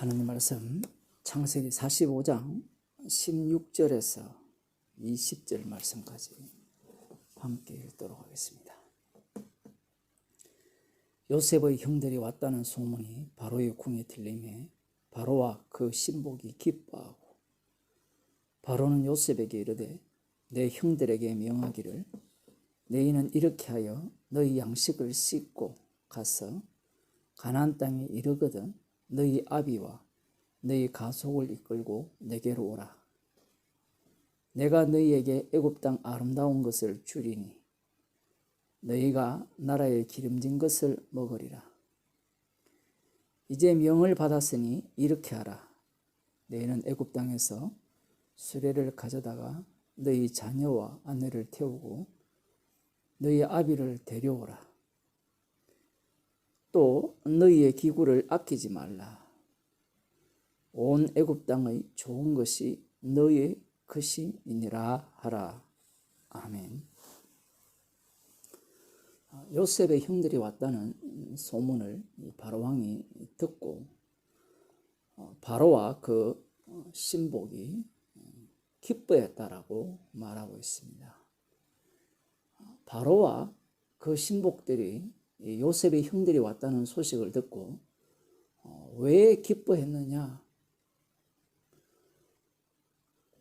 하나님 말씀 창세기 45장 16절에서 20절 말씀까지 함께 읽도록 하겠습니다. 요셉의 형들이 왔다는 소문이 바로의 궁에 들리매 바로와 그 신복이 기뻐하고 바로는 요셉에게 이르되 내 형들에게 명하기를 너희는 이렇게 하여 너희 양식을 씻고 가서 가나안 땅에 이르거든 너희 아비와 너희 가속을 이끌고 내게로 오라. 내가 너희에게 애굽 땅 아름다운 것을 주리니 너희가 나라에 기름진 것을 먹으리라. 이제 명을 받았으니 이렇게 하라. 너희는 애굽 땅에서 수레를 가져다가 너희 자녀와 아내를 태우고 너희 아비를 데려오라. 또 너희의 기구를 아끼지 말라. 온 애굽 땅의 좋은 것이 너희의 것이니라 하라. 아멘. 요셉의 형들이 왔다는 소문을 바로 왕이 듣고 바로와 그 신복이 기뻐했다라고 말하고 있습니다. 바로와 그 신복들이 요셉의 형들이 왔다는 소식을 듣고 왜 기뻐했느냐?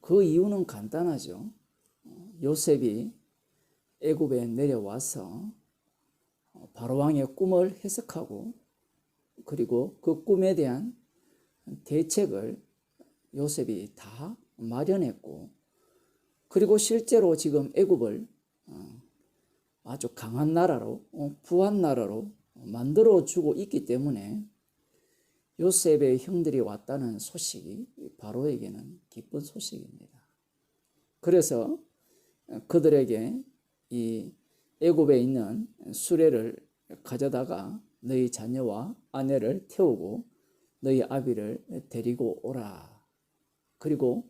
그 이유는 간단하죠. 요셉이 애굽에 내려와서 바로 왕의 꿈을 해석하고 그리고 그 꿈에 대한 대책을 요셉이 다 마련했고 그리고 실제로 지금 애굽을 아주 강한 나라로 부한 나라로 만들어주고 있기 때문에 요셉의 형들이 왔다는 소식이 바로에게는 기쁜 소식입니다. 그래서 그들에게 이 애굽에 있는 수레를 가져다가 너희 자녀와 아내를 태우고 너희 아비를 데리고 오라. 그리고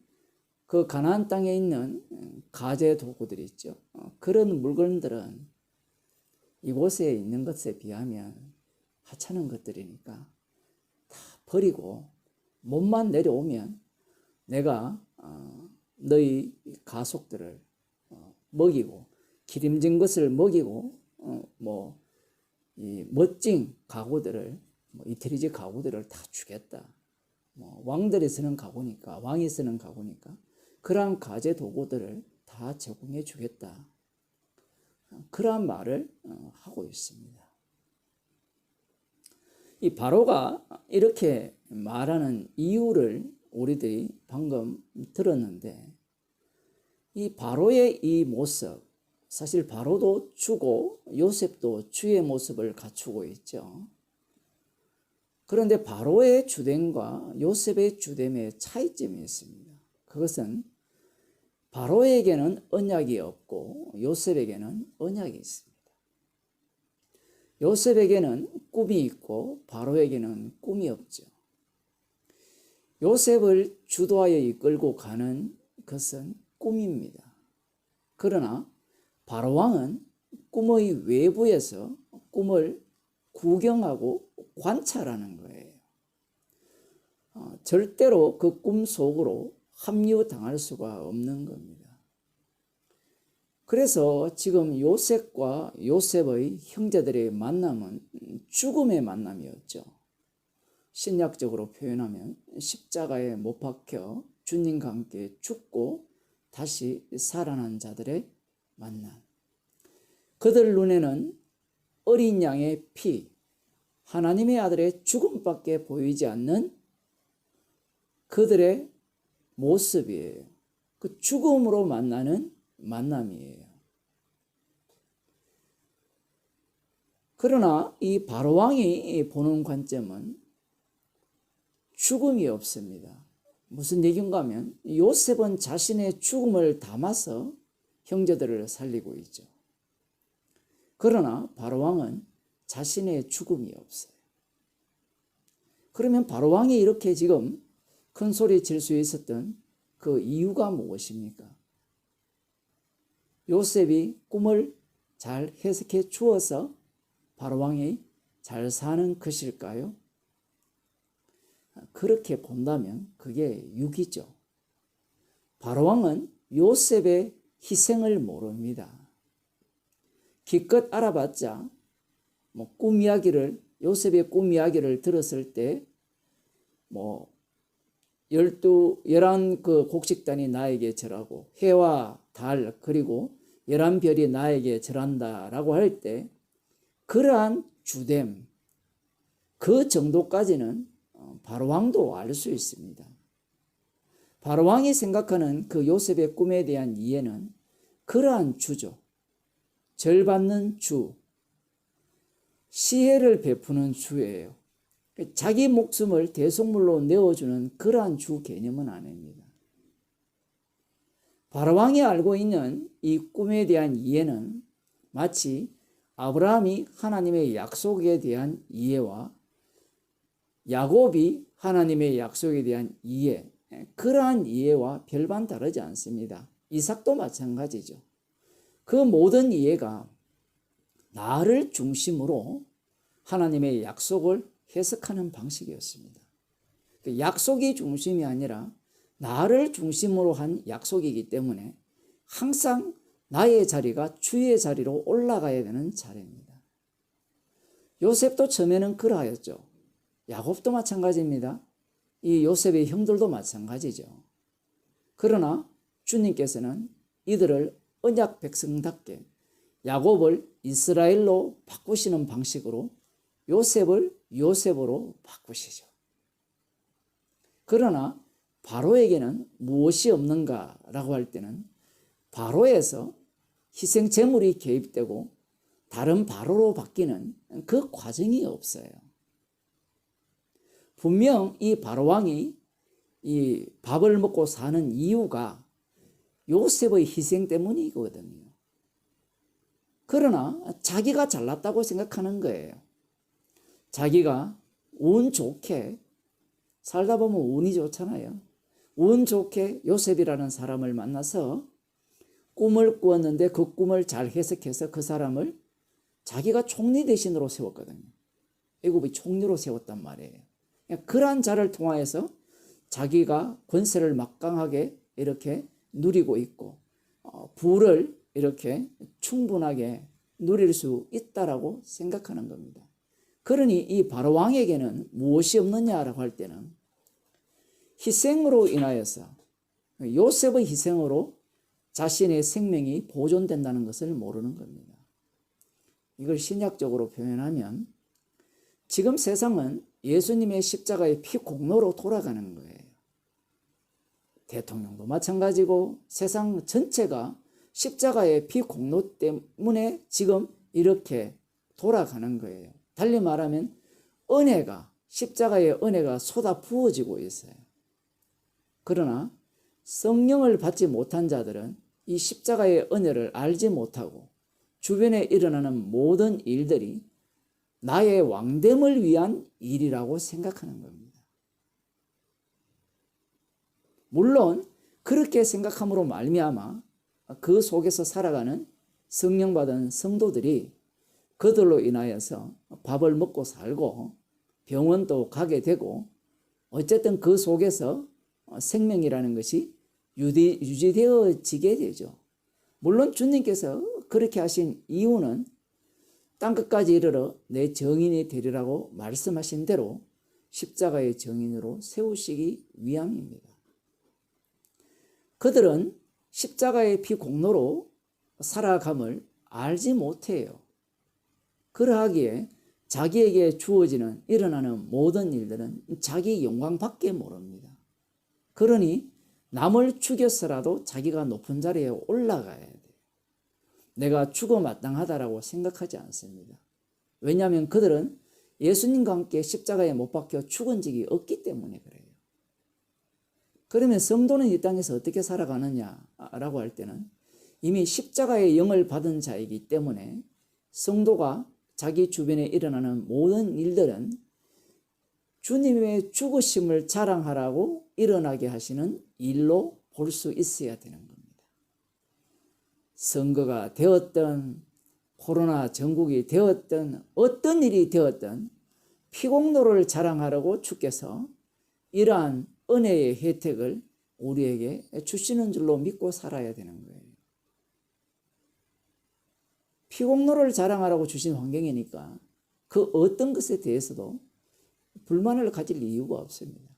그 가나안 땅에 있는 가재 도구들이 있죠. 그런 물건들은 이곳에 있는 것에 비하면 하찮은 것들이니까 다 버리고 몸만 내려오면 내가 너희 가속들을 먹이고 기름진 것을 먹이고 이 멋진 가구들을 이태리지 가구들을 다 주겠다. 왕들이 쓰는 가구니까 왕이 쓰는 가구니까 그러한 가재 도구들을 다 제공해 주겠다. 그러한 말을 하고 있습니다. 이 바로가 이렇게 말하는 이유를 우리들이 방금 들었는데 이 바로의 이 모습, 사실 바로도 주고 요셉도 주의 모습을 갖추고 있죠. 그런데 바로의 주됨과 요셉의 주됨에 차이점이 있습니다. 그것은 바로에게는 언약이 없고 요셉에게는 언약이 있습니다. 요셉에게는 꿈이 있고 바로에게는 꿈이 없죠. 요셉을 주도하여 이끌고 가는 것은 꿈입니다. 그러나 바로 왕은 꿈의 외부에서 꿈을 구경하고 관찰하는 거예요. 절대로 그 꿈 속으로 합류당할 수가 없는 겁니다. 그래서 지금 요셉과 요셉의 형제들의 만남은 죽음의 만남이었죠. 신약적으로 표현하면 십자가에 못 박혀 주님과 함께 죽고 다시 살아난 자들의 만남. 그들 눈에는 어린 양의 피, 하나님의 아들의 죽음밖에 보이지 않는 그들의 모습이에요. 그 죽음으로 만나는 만남이에요. 그러나 이 바로왕이 보는 관점은 죽음이 없습니다. 무슨 얘기인가 하면 요셉은 자신의 죽음을 담아서 형제들을 살리고 있죠. 그러나 바로왕은 자신의 죽음이 없어요. 그러면 바로왕이 이렇게 지금 큰 소리 칠 수 있었던 그 이유가 무엇입니까? 요셉이 꿈을 잘 해석해 주어서 바로왕이 잘 사는 것일까요? 그렇게 본다면 그게 육이죠. 바로왕은 요셉의 희생을 모릅니다. 기껏 알아봤자 꿈 이야기를, 요셉의 꿈 이야기를 들었을 때 11 그 곡식단이 나에게 절하고 해와 달 그리고 11별이 나에게 절한다 라고 할 때 그러한 주됨, 그 정도까지는 바로왕도 알 수 있습니다. 바로왕이 생각하는 그 요셉의 꿈에 대한 이해는 그러한 주죠. 절받는 주, 시혜를 베푸는 주예요. 자기 목숨을 대속물로 내어주는 그러한 주 개념은 아닙니다. 바로왕이 알고 있는 이 꿈에 대한 이해는 마치 아브라함이 하나님의 약속에 대한 이해와 야곱이 하나님의 약속에 대한 이해, 그러한 이해와 별반 다르지 않습니다. 이삭도 마찬가지죠. 그 모든 이해가 나를 중심으로 하나님의 약속을 해석하는 방식이었습니다. 약속이 중심이 아니라 나를 중심으로 한 약속이기 때문에 항상 나의 자리가 주의 자리로 올라가야 되는 자리입니다. 요셉도 처음에는 그러하였죠. 야곱도 마찬가지입니다. 이 요셉의 형들도 마찬가지죠. 그러나 주님께서는 이들을 언약 백성답게 야곱을 이스라엘로 바꾸시는 방식으로 요셉을 요셉으로 바꾸시죠. 그러나 바로에게는 무엇이 없는가라고 할 때는 바로에서 희생 제물이 개입되고 다른 바로로 바뀌는 그 과정이 없어요. 분명 이 바로왕이 이 밥을 먹고 사는 이유가 요셉의 희생 때문이거든요. 그러나 자기가 잘났다고 생각하는 거예요. 자기가 운 좋게 살다 보면 운이 좋잖아요. 운 좋게 요셉이라는 사람을 만나서 꿈을 꾸었는데 그 꿈을 잘 해석해서 그 사람을 자기가 총리 대신으로 세웠거든요. 애굽의 총리로 세웠단 말이에요. 그러한 자를 통하여서 자기가 권세를 막강하게 이렇게 누리고 있고 부를 이렇게 충분하게 누릴 수 있다라고 생각하는 겁니다. 그러니 이 바로왕에게는 무엇이 없느냐라고 할 때는 희생으로 인하여서 요셉의 희생으로 자신의 생명이 보존된다는 것을 모르는 겁니다. 이걸 신약적으로 표현하면 지금 세상은 예수님의 십자가의 피 공로로 돌아가는 거예요. 대통령도 마찬가지고 세상 전체가 십자가의 피 공로 때문에 지금 이렇게 돌아가는 거예요. 달리 말하면 은혜가, 십자가의 은혜가 쏟아 부어지고 있어요. 그러나 성령을 받지 못한 자들은 이 십자가의 은혜를 알지 못하고 주변에 일어나는 모든 일들이 나의 왕됨을 위한 일이라고 생각하는 겁니다. 물론 그렇게 생각함으로 말미암아 그 속에서 살아가는 성령 받은 성도들이 그들로 인하여서 밥을 먹고 살고 병원도 가게 되고 어쨌든 그 속에서 생명이라는 것이 유지되어지게 되죠. 물론 주님께서 그렇게 하신 이유는 땅끝까지 이르러 내 정인이 되리라고 말씀하신 대로 십자가의 정인으로 세우시기 위함입니다. 그들은 십자가의 피 공로로 살아감을 알지 못해요. 그러하기에 자기에게 주어지는 일어나는 모든 일들은 자기 영광밖에 모릅니다. 그러니 남을 죽여서라도 자기가 높은 자리에 올라가야 돼요. 내가 죽어 마땅하다라고 생각하지 않습니다. 왜냐하면 그들은 예수님과 함께 십자가에 못 박혀 죽은 적이 없기 때문에 그래요. 그러면 성도는 이 땅에서 어떻게 살아가느냐라고 할 때는 이미 십자가의 영을 받은 자이기 때문에 성도가 자기 주변에 일어나는 모든 일들은 주님의 죽으심을 자랑하라고 일어나게 하시는 일로 볼 수 있어야 되는 겁니다. 선거가 되었든 코로나 전국이 되었든 어떤 일이 되었든 피공로를 자랑하라고 주께서 이러한 은혜의 혜택을 우리에게 주시는 줄로 믿고 살아야 되는 거예요. 피공로를 자랑하라고 주신 환경이니까 그 어떤 것에 대해서도 불만을 가질 이유가 없습니다.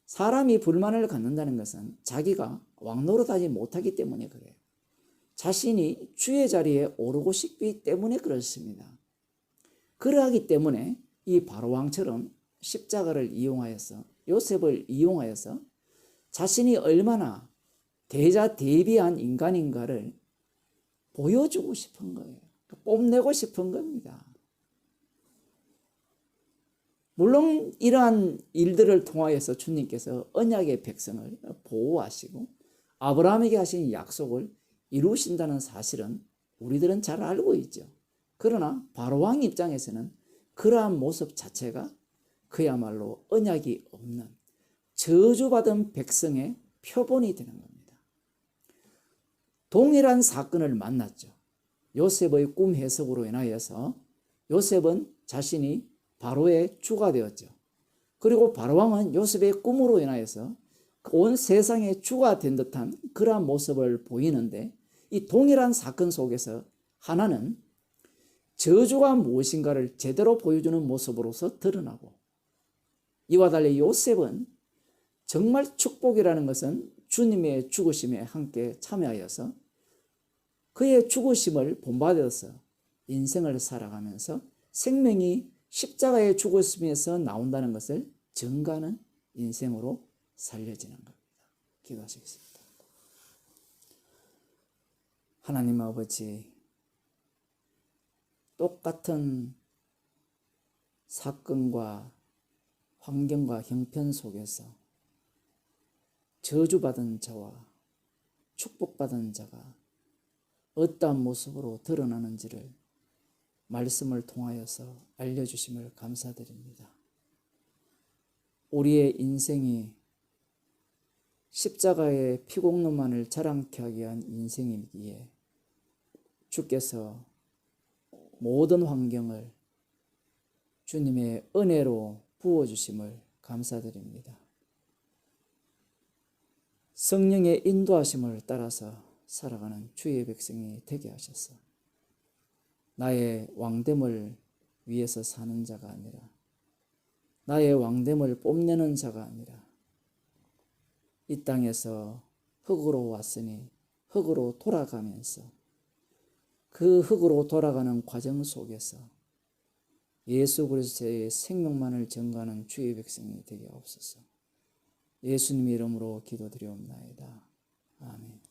사람이 불만을 갖는다는 것은 자기가 왕노릇하지 못하기 때문에 그래요. 자신이 주의 자리에 오르고 싶기 때문에 그렇습니다. 그러하기 때문에 이 바로왕처럼 십자가를 이용하여서, 요셉을 이용하여서 자신이 얼마나 대자대비한 인간인가를 보여주고 싶은 거예요. 뽐내고 싶은 겁니다. 물론 이러한 일들을 통하여서 주님께서 언약의 백성을 보호하시고 아브라함에게 하신 약속을 이루신다는 사실은 우리들은 잘 알고 있죠. 그러나 바로왕 입장에서는 그러한 모습 자체가 그야말로 언약이 없는 저주받은 백성의 표본이 되는 겁니다. 동일한 사건을 만났죠. 요셉의 꿈 해석으로 인하여서 요셉은 자신이 바로의 주가 되었죠. 그리고 바로왕은 요셉의 꿈으로 인하여서 온 세상의 주가 된 듯한 그러한 모습을 보이는데, 이 동일한 사건 속에서 하나는 저주가 무엇인가를 제대로 보여주는 모습으로서 드러나고, 이와 달리 요셉은 정말 축복이라는 것은 주님의 죽으심에 함께 참여하여서 그의 죽으심을 본받아서 인생을 살아가면서 생명이 십자가의 죽으심에서 나온다는 것을 증거하는 인생으로 살려지는 겁니다. 기도하시겠습니다. 하나님 아버지, 똑같은 사건과 환경과 형편 속에서 저주받은 자와 축복받은 자가 어떠한 모습으로 드러나는지를 말씀을 통하여서 알려주심을 감사드립니다. 우리의 인생이 십자가의 피공로만을 자랑케 하기 위한 인생이기에 주께서 모든 환경을 주님의 은혜로 부어주심을 감사드립니다. 성령의 인도하심을 따라서 살아가는 주의 백성이 되게 하셔서 나의 왕됨을 위해서 사는 자가 아니라, 나의 왕됨을 뽐내는 자가 아니라, 이 땅에서 흙으로 왔으니 흙으로 돌아가면서 그 흙으로 돌아가는 과정 속에서 예수 그리스도의 생명만을 전가하는 주의 백성이 되게 없소서. 예수님의 이름으로 기도드리옵나이다. 아멘.